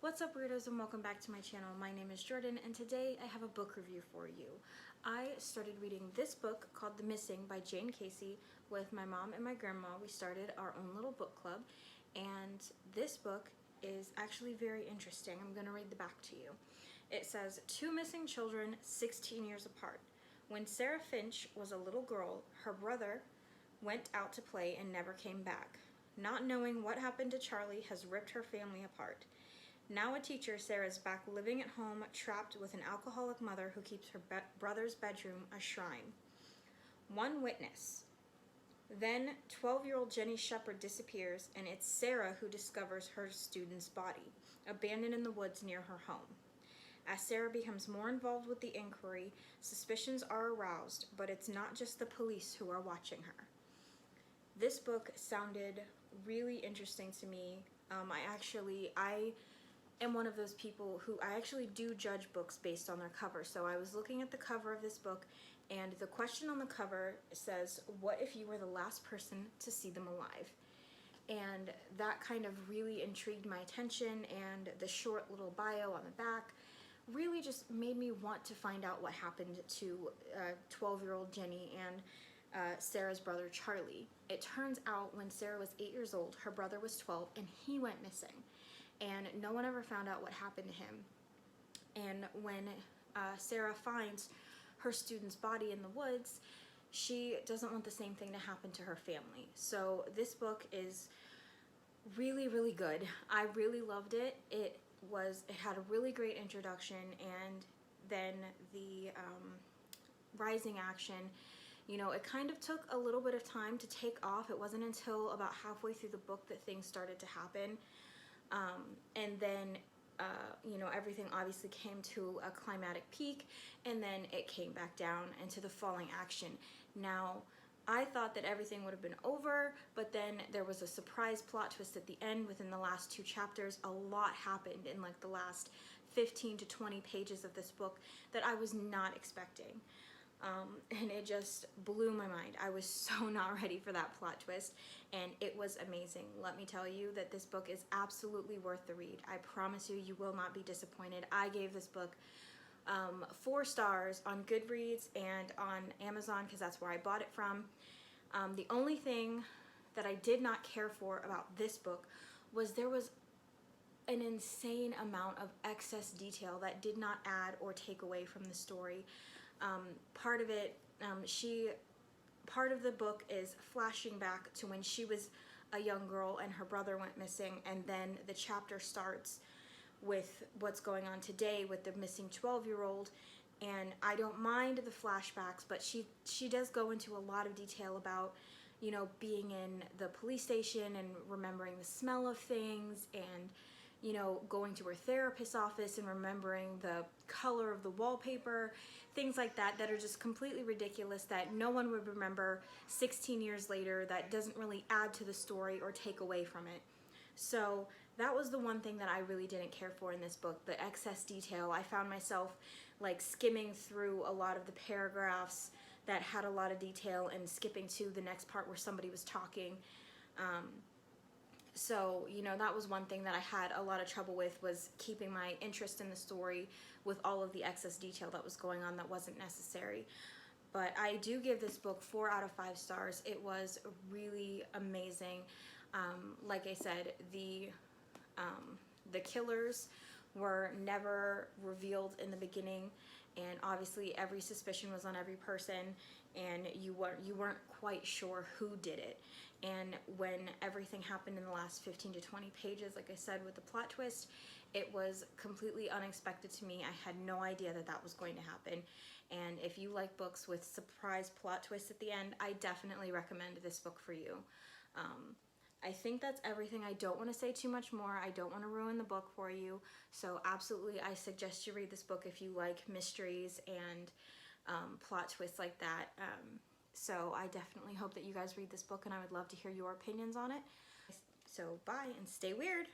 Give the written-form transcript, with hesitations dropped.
What's up, weirdos, and welcome back to my channel. My name is Jordan, and today I have a book review for you. I started reading this book called The Missing by Jane Casey with my mom and my grandma. We started our own little book club, and this book is actually very interesting. I'm going to read the back to you. It says, two missing children 16 years apart. When Sarah Finch was a little girl, her brother went out to play and never came back. Not knowing what happened to Charlie has ripped her family apart. Now a teacher, Sarah's back living at home, trapped with an alcoholic mother who keeps her brother's bedroom a shrine. One witness. Then 12-year-old Jenny Shepard disappears, and it's Sarah who discovers her student's body, abandoned in the woods near her home. As Sarah becomes more involved with the inquiry, suspicions are aroused, but it's not just the police who are watching her. This book sounded really interesting to me. I am one of those people who I actually do judge books based on their cover. So I was looking at the cover of this book, and the question on the cover says, what if you were the last person to see them alive? And that kind of really intrigued my attention, and the short little bio on the back really just made me want to find out what happened to 12-year-old Jenny and Sarah's brother Charlie. It turns out when Sarah was 8 years old, her brother was 12, and he went missing. And no one ever found out what happened to him. And when Sarah finds her student's body in the woods, she doesn't want the same thing to happen to her family. So this book is really, really good. I really loved it. It had a really great introduction, and then the rising action. You know, it kind of took a little bit of time to take off. It wasn't until about halfway through the book that things started to happen. And then, everything obviously came to a climatic peak, and then it came back down into the falling action. Now, I thought that everything would have been over, but then there was a surprise plot twist at the end within the last 2 chapters. A lot happened in like the last 15 to 20 pages of this book that I was not expecting. And it just blew my mind. I was so not ready for that plot twist, and it was amazing. Let me tell you that this book is absolutely worth the read. I promise you, you will not be disappointed. I gave this book 4 stars on Goodreads and on Amazon because that's where I bought it from. The only thing that I did not care for about this book was there was an insane amount of excess detail that did not add or take away from the story. Part of it, part of the book is flashing back to when she was a young girl and her brother went missing, and then the chapter starts with what's going on today with the missing 12-year-old. And I don't mind the flashbacks, but she does go into a lot of detail about, being in the police station and remembering the smell of things, and going to her therapist's office and remembering the color of the wallpaper, things like that that are just completely ridiculous, that no one would remember 16 years later, that doesn't really add to the story or take away from it. So that was the one thing that I really didn't care for in this book, the excess detail. I found myself like skimming through a lot of the paragraphs that had a lot of detail and skipping to the next part where somebody was talking. So, that was one thing that I had a lot of trouble with, was keeping my interest in the story with all of the excess detail that was going on that wasn't necessary. But I do give this book 4 out of 5 stars. It was really amazing. Like I said, the killers were never revealed in the beginning, and obviously every suspicion was on every person, and you weren't quite sure who did it. And when everything happened in the last 15 to 20 pages, like I said, with the plot twist, it was completely unexpected to me. I had no idea that that was going to happen. And if you like books with surprise plot twists at the end, I definitely recommend this book for you. I think that's everything. I don't want to say too much more. I don't want to ruin the book for you. So absolutely, I suggest you read this book if you like mysteries and plot twists like that. So I definitely hope that you guys read this book, and I would love to hear your opinions on it. So bye, and stay weird.